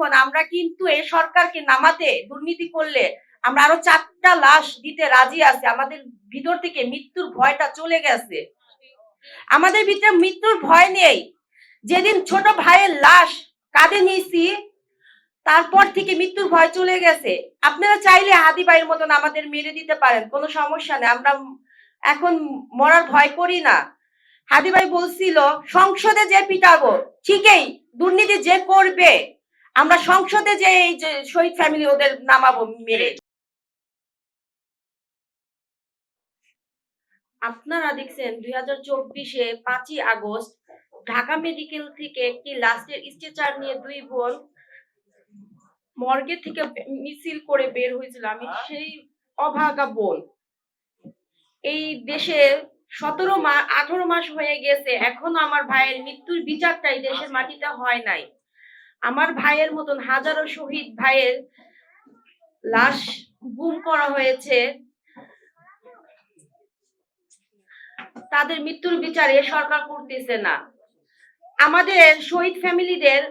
এখন আমরা কিন্তু এই সরকারকে নামাতে দুর্নীতি করলে আমরা আরো 4টা লাশ দিতে রাজি আছি। আমাদের ভিতর থেকে মৃত্যুর ভয়টা চলে গেছে। আমাদের ভিতরে মৃত্যুর ভয় নেই। যেদিন ছোট ভাইয়ের লাশ কাঁধে নিয়েছি তারপর থেকে মৃত্যুর ভয় চলে গেছে। আপনারা চাইলে হাদি ভাইয়ের মতন আমাদের মেরে দিতে পারেন, কোনো সমস্যা নেই। আমরা এখন মরার ভয় করি না। হাদি ভাই বলছিল সংসদে যে পিটাবো, ঠিকই দুর্নীতি যে করবে আমরা সংসদে যে এই যে শহীদ ফ্যামিলি ওদের নামাবো মেরে। আপনারা দেখছেন 2024-এ 5ই আগস্ট ঢাকা মেডিকেল থেকে একটি লাশের স্ট্রেচার নিয়ে দুই বোন মর্গে থেকে মিছিল করে বের হয়েছিল। আমি সেই অভাগা বোন। এই দেশে 18 মাস হয়ে গেছে, এখনো আমার ভাইয়ের মৃত্যুর বিচারটাই দেশের মাটিতে হয় নাই। আমার ভাইয়ের মতন হাজারো শহীদ ভাইয়ের লাশ গুম করা হয়েছে, তাদের মৃত্যুর বিচার এ সরকার করতেছে না। আমাদের শহীদ ফ্যামিলিদের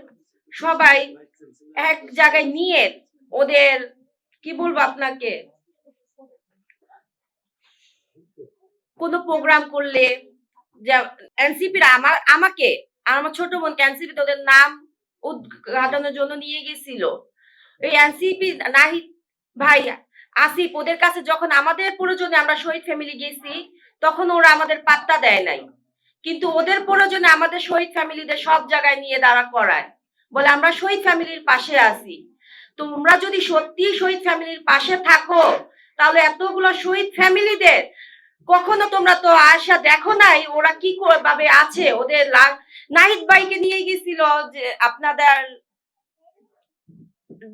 সবাই এক জায়গায় নিয়ে ওদের কি বলবো আপনাকে, কোন প্রোগ্রাম করলে এনসিপি আমাকে আর আমার ছোট বোন এনসিপি ওদের নাম উদ্ঘাটনের জন্য নিয়ে গেছিল। এই এনসিপি নাহিদ ভাই, আসিফ ওদের কাছে যখন আমাদের প্রয়োজনে আমরা শহীদ ফ্যামিলি গেছি তখন ওরা আমাদের পাত্তা দেয় নাই, কিন্তু ওদের প্রয়োজনে আমাদের শহীদ ফ্যামিলিদের সব জায়গায় নিয়ে দাঁড়া করায়, বলে আমরা শহীদ ফ্যামিলির পাশে আছি। তোমরা যদি সত্যি শহীদ ফ্যামিলির পাশে থাকো তাহলে এতগুলো শহীদ ফ্যামিলিদের কখনো তোমরা তো আশা দেখো নাই ওরা কি ভাবে আছে। ওদের নাহিদ ভাইকে নিয়ে গেছিল যে আপনাদের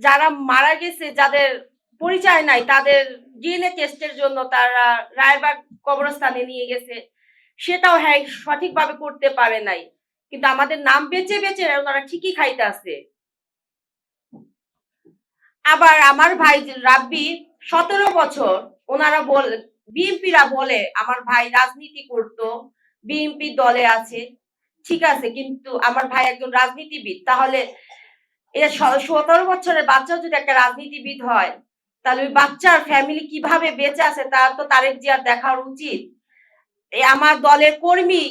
যারা মারা গেছে, যাদের পরিচয় নাই, তাদের ডিএনএ টেস্টের জন্য তারা রায়বাগ কবরস্থানে নিয়ে গেছে, সেটাও হ্যাঁ সঠিকভাবে করতে পারে নাই, কিন্তু আমাদের নাম বেঁচে বেঁচে ওনারা ঠিকই খাইতে আছে। আবার আমার ভাই রাব্বি 17 বছর, ওনারা বিএনপিরা বলে আমার ভাই রাজনীতি করতো, বিএনপি দলে আছে, ঠিক আছে, কিন্তু আমার ভাই একজন রাজনীতিবিদ। তাহলে এটা 17 বছরের বাচ্চা যদি একটা রাজনীতিবিদ হয় তাহলে ওই বাচ্চার ফ্যামিলি কিভাবে বেঁচে আছে তার তো তারেক জিয়ার দেখার উচিত। আমার দলের কর্মী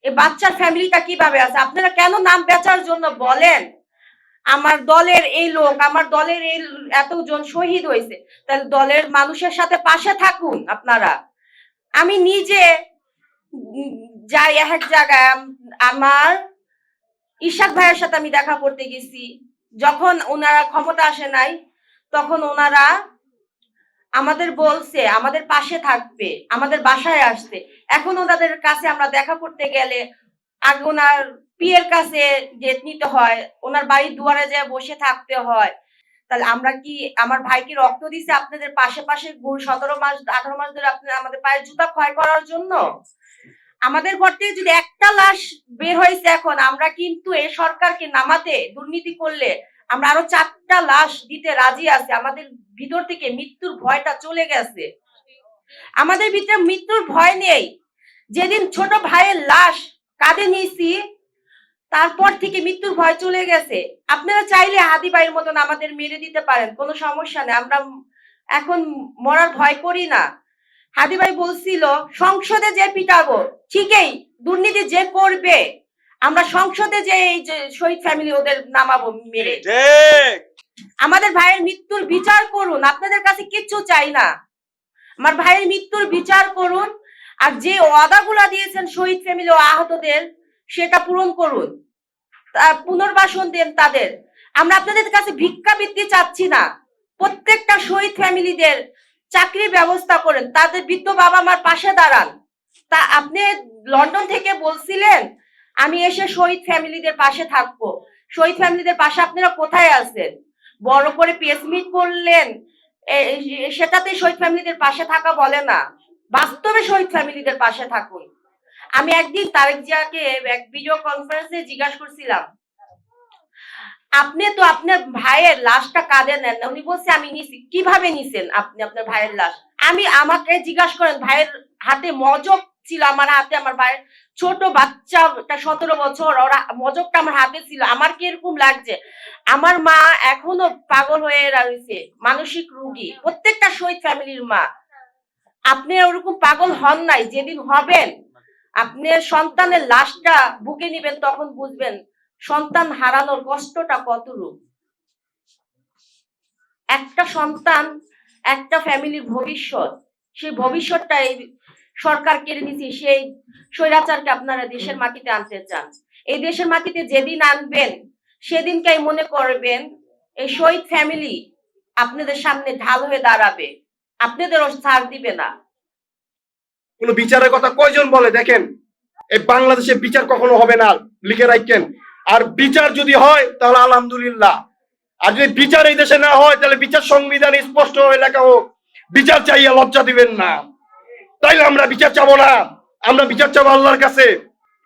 এই বাচ্চার ফ্যামিলিটা কিভাবে আছে আপনারা কেন নাম বেচার জন্য বলেন? আমার দলের এই লোক, আমার দলের এই এতজন শহীদ হয়েছে, তাহলে দলের মানুষের সাথে পাশে থাকুন আপনারা। আমি নিজে যাই এক জায়গায়, আমার ইশাক ভাইয়ের সাথে আমি দেখা করতে গেছি, যখন ওনারা ক্ষমতা আসে নাই তখন ওনারা আমাদের বলছে আমাদের পাশে থাকবে, আমাদের বাসায় আসতে। এখন ওনাদের কাছে আমরা দেখা করতে গেলে আগে ওনার পিয়ের কাছে ডেট নিতে হয়, ওনার বাড়ির দুয়ারে যেয়ে বসে থাকতে হয়। তাহলে আমরা কি আমার ভাইকে রক্ত দিছে আপনাদের পাশে পাশে 17 মাস 18 মাস ধরে আপনারা আমাদের পায়ে জুতা ক্ষয় করার জন্য? আমাদের ঘর থেকে যদি একটা লাশ বের হয়েছে এখন, আমরা কিন্তু এই সরকারকে নামাতে দুর্নীতি করলে আমরা আরো 4টা লাশ দিতে রাজি আছি। আমাদের ভিতর থেকে মৃত্যুর ভয়টা চলে গেছে। আমাদের ভিতরে মৃত্যুর ভয় নেই। যেদিন ছোট ভাইয়ের লাশ কাঁধে নিয়েছি তারপর থেকে মৃত্যুর ভয় চলে গেছে। আপনারা চাইলে হাদি ভাইয়ের মতন আমাদের মেরে দিতে পারেন, কোনো সমস্যা নেই। আমরা এখন মরার ভয় করি না। হাদি ভাই বলছিল সংসদে যে পিটাবো, ঠিকই দুর্নীতি যে করবে আমরা সংসদে যে এই যে শহীদ ফ্যামিলি ওদের নামাবো মেরে। আমাদের ভাইয়ের মৃত্যুর বিচার করুন, আপনাদের কাছে কিচ্ছু চাই না। আমার ভাইয়ের মৃত্যুর বিচার করুন, আর যে ওয়াদাগুলা দিয়েছেন শহীদ ফ্যামিলি ও আহতদের সেটা পূরণ করুন, পুনর্বাসন দেন তাদের। আমরা আপনাদের কাছে ভিক্ষাবৃত্তি চাচ্ছি না। প্রত্যেকটা শহীদ ফ্যামিলিদের চাকরির ব্যবস্থা করেন, তাদের বৃদ্ধ বাবা মার পাশে দাঁড়ান। তা আপনি লন্ডন থেকে বলছিলেন আমি এসে শহীদ ফ্যামিলিদের পাশে থাকবো, শহীদ ফ্যামিলিদের পাশে আপনারা কোথায় আছেন? বড় করে প্রেস মিট করলেন, সেটাতে শহীদ ফ্যামিলিদের পাশে থাকা বলে না, বাস্তবে শহীদ ফ্যামিলিদের পাশে থাকুন। আমি একদিন তারেক জিয়াকে এক ভিডিও কনফারেন্সে জিজ্ঞাসা করছিলাম আপনি তো আপনার ভাইয়ের লাশটা কাঁধে নেন, উনি বলছে আমি নিছি। কিভাবে নিছেন আপনি আপনার ভাইয়ের লাশ? আমাকে জিজ্ঞাসা করেন ভাইয়ের হাতে মজক ছিল আমার হাতে, আমার ভাইয়ের ছোট বাচ্চা 17 বছর, ওরা মজকটা আমার হাতে ছিল। আমার কি এরকম লাগছে, আমার মা এখনো পাগল হয়ে রয়েছে, মানসিক রোগী, প্রত্যেকটা শহীদ ফ্যামিলির মা। আপনি ওরকম পাগল হন নাই, যেদিন হবেন আপনার সন্তানের লাশটা বুকে নিবেন তখন বুঝবেন সন্তান হারানোর কষ্টটা কতটুকু। একটা সন্তান একটা ফ্যামিলির ভবিষ্যৎ, সেই ভবিষ্যৎটা এই সরকার কেড়ে নিচ্ছে। সেই স্বৈরাচারকে আপনারা দেশের মাটিতে আনতে চান। এই দেশের মাটিতে যেদিন আনবেন সেদিনকে মনে করবেন এই শহীদ ফ্যামিলি আপনাদের সামনে ঢাল হয়ে দাঁড়াবে, আপনাদেরও ছাড় দিবে না। কোন বিচারের কথা কয়জন বলে দেখেন? এই বাংলাদেশে বিচার কখনো হবে না, লিখে রাখেন। আর বিচার যদি হয় তাহলে আলহামদুলিল্লাহ, আর যদি বিচার এই দেশে না হয় তাহলে বিচার সংবিধানে স্পষ্ট হয়ে লেখা হোক বিচার চাইয়া লজ্জা দিবেন না। তাইলে আমরা বিচার চাবো না, আমরা বিচার চাবো আল্লাহর কাছে।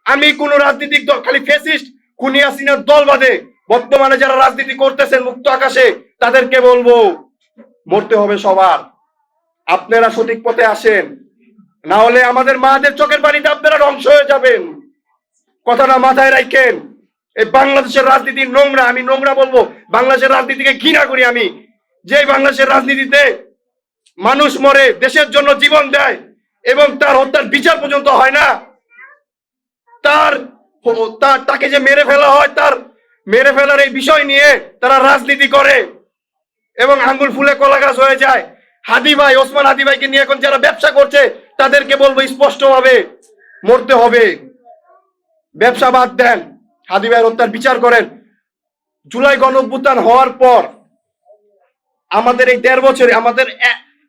আমি কোন রাজনৈতিক দল, খালি ফ্যাসিস্ট খুনি হাসিনার দল বাদে বর্তমানে যারা রাজনীতি করতেছেন মুক্ত আকাশে, তাদেরকে বলবো মরতে হবে সবার। আপনারা সঠিক পথে আসেন, না হলে আমাদের মাদের চোখের পানিতে আপনারা ধ্বংস হয়ে যাবেন। কথাটা মাথায় রাখেন। এই বাংলাদেশের রাজনীতি নোংরা, আমি নোংরা বলবো, বাংলাদেশের রাজনীতিকে ঘৃণা করি আমি। যে বাংলাদেশের রাজনীতিতে মানুষ মরে, দেশের জন্য জীবন দেয় এবং তার হত্যার বিচার পর্যন্ত হয় না, তাকে যে মেরে ফেলা হয়, তার মেরে ফেলার এই বিষয় নিয়ে তারা রাজনীতি করে এবং আঙ্গুল ফুলে কলা গাছ হয়ে যায়। হাদি ভাই, ওসমান হাদি ভাইকে নিয়ে এখন যারা ব্যবসা করছে তাদেরকে বলবো স্পষ্ট ভাবে মরতে হবে। ব্যবসা বাদ দেন, হাদি ভাইয়ের হত্যার বিচার করেন। জুলাই গণঅভ্যুত্থান হওয়ার পর আমাদের এই ১.৫ বছরে আমাদের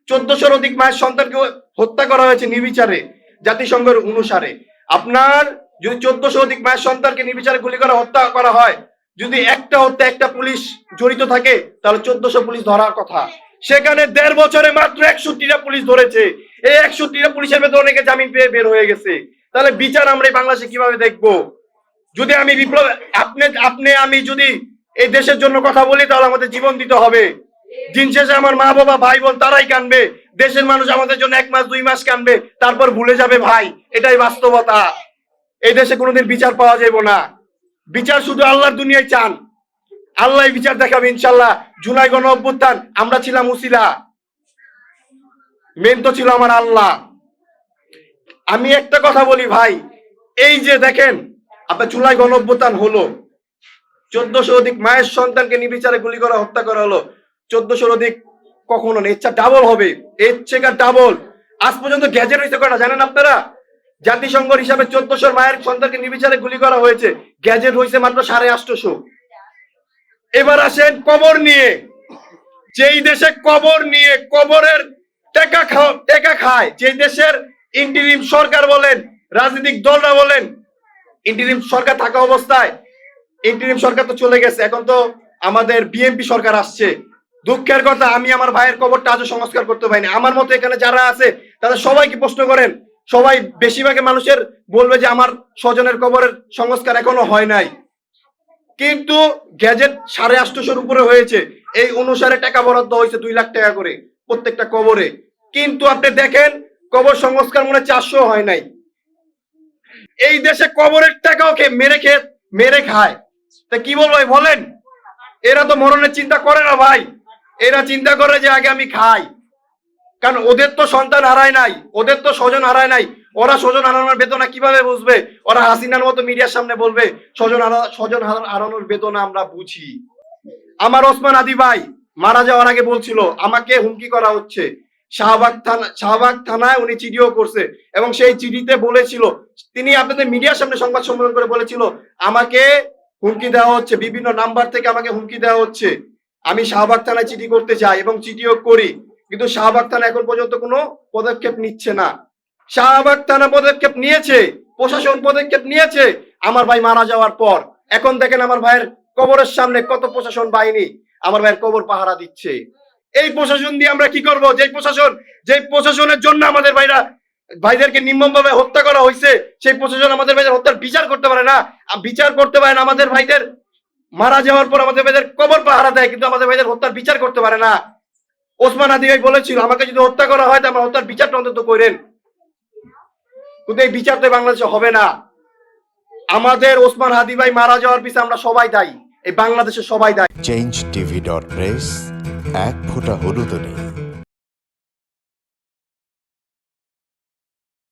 ১৪০০-র অধিক মায়ের সন্তানকে হত্যা করা হয়েছে নির্বিচারে, জাতিসংঘের অনুসারে। আপনার যদি ১৪০০ অধিক মায়ের সন্তানকে নির্বিচারে গুলি করে হত্যা করা হয়, যদি একটা হত্যা একটা পুলিশ জড়িত থাকে তাহলে ১৪০০ পুলিশ ধরার কথা। সেখানে ১.৫ বছরে মাত্র ৬১টা পুলিশ ধরেছে। এই ৬১টা পুলিশের ভেতর অনেকে জামিন পেয়ে বের হয়ে গেছে। তাহলে বিচার আমরা এই বাংলাদেশে কিভাবে দেখবো? যদি আমি বিপ্লব, আমি যদি এই দেশের জন্য কথা বলি তাহলে আমাদের জীবন দিতে হবে। দিন শেষে আমার মা বাবা ভাই বোন তারাই কানবে, দেশের মানুষ আমাদের জন্য ১ মাস ২ মাস কানবে, তারপর ভুলে যাবে ভাই। এটাই বাস্তবতা। এই দেশে কোনোদিন বিচার পাওয়া যাবে না। বিচার শুধু আল্লাহর দুনিয়ায় চান, আল্লাহ বিচার দেখাবে ইনশাল্লাহ। জুলাই গণঅভ্যুত্থান আমরা ছিলাম উসিলা, মেন তো ছিল আমার আল্লাহ। আমি একটা কথা বলি ভাই, এই যে দেখেন আপনার জুলাই গণঅভ্যুত্থান হলো, ১৪০০ অধিক মায়ের সন্তানকে নির্বিচারে গুলি করা হত্যা করা হলো। ১৪০০ অধিক কখনো নেই, এর চেয়ে ডাবল হবে, এর চেয়ে ডাবল। আজ পর্যন্ত গ্যাজেট হয়েছে কটা জানেন আপনারা? জাতিসংঘের হিসাবে ১৪০০ মায়ের সন্তানকে নির্বিচারে গুলি করা হয়েছে, গ্যাজেট হয়েছে মাত্র ৮৫০। এবার আসেন কবর নিয়ে। যেই দেশে কবর নিয়ে কবরের টাকা খায়, যে দেশের ইন্টারিম সরকার বলেন, রাজনৈতিক দলরা বলেন, ইন্টারিম সরকার থাকা অবস্থায়, ইন্টারিম সরকার তো চলে গেছে, এখন তো আমাদের বিএনপি সরকার আসছে। দুঃখের কথা, আমি আমার ভাইয়ের কবরটা আজও সংস্কার করতে পারিনি। আমার মতো এখানে যারা আছে তাদের সবাইকে প্রশ্ন করেন, সবাই বেশিরভাগ মানুষের বলবে যে আমার স্বজনের কবরের সংস্কার এখনো হয় নাই। কিন্তু গ্যাজেট ৮৫০-র উপরে হয়েছে, এই অনুসারে টাকা বরাদ্দ হয়েছে ২ লাখ টাকা করে প্রত্যেকটা কবরে। কিন্তু আপনি দেখেন কবর সংস্কার মনে ৪০০ হয় নাই। এই দেশে কবরের টাকাও মেরে খায়। তা কি বলবো ভাই বলেন? এরা তো মরণের চিন্তা করে না ভাই, এরা চিন্তা করে যে আগে আমি খাই। কারণ ওদের তো সন্তান হারায় নাই, ওদের তো স্বজন হারায় নাই। ওরা স্বজন হারানোর বেদনা কিভাবে বুঝবে? ওরা হাসিনার মতো মিডিয়ার সামনে বলবে স্বজন হারানোর বেদনা আমরা বুঝি। আমার ওসমান হাদি ভাই মারা যাওয়ার আগে বলছিল আমাকে হুমকি করা হচ্ছে। শাহবাগ থানায় উনি চিঠিও করছে এবং সেই চিঠিতে বলেছিল, তিনি আপনাদের মিডিয়ার সামনে সংবাদ সম্মেলন করে বলেছিল আমাকে হুমকি দেওয়া হচ্ছে, বিভিন্ন নাম্বার থেকে আমাকে হুমকি দেওয়া হচ্ছে। আমি শাহবাগ থানায় চিঠি করতে যাই এবং চিঠিও করি, কিন্তু শাহবাগ থানা এখন পর্যন্ত কোনো পদক্ষেপ নিচ্ছে না। শাহবাগ থানা পদক্ষেপ নিয়েছে, প্রশাসন পদক্ষেপ নিয়েছে আমার ভাই মারা যাওয়ার পর। এখন দেখেন আমার ভাইয়ের কবরের সামনে কত প্রশাসন বাহিনী আমার ভাইয়ের কবর পাহারা দিচ্ছে। এই প্রশাসন দিয়ে আমরা কি করব? যে প্রশাসনের জন্য আমাদের ভাইদেরকে নির্মমভাবে হত্যা করা হয়েছে, সেই প্রশাসন আমাদের ভাইদের হত্যার বিচার করতে পারে না। আমাদের ভাইদের মারা যাওয়ার পর আমাদের ভাইদের কবর পাহারা দেয়, কিন্তু আমাদের ভাইদের হত্যার বিচার করতে পারে না। ওসমান হাদি ভাই বলেছিল আমাকে যদি হত্যা করা হয় তো আমার হত্যার বিচারটা অন্তত করেন। কিন্তু এই বিচার তো বাংলাদেশে হবে না। আমাদের ওসমান হাদি ভাই মারা যাওয়ার পিছনে আমরা সবাই দায়ী, এই বাংলাদেশের সবাই দায়ী। change tv.press এক ফোঁটা হলুদও নেই।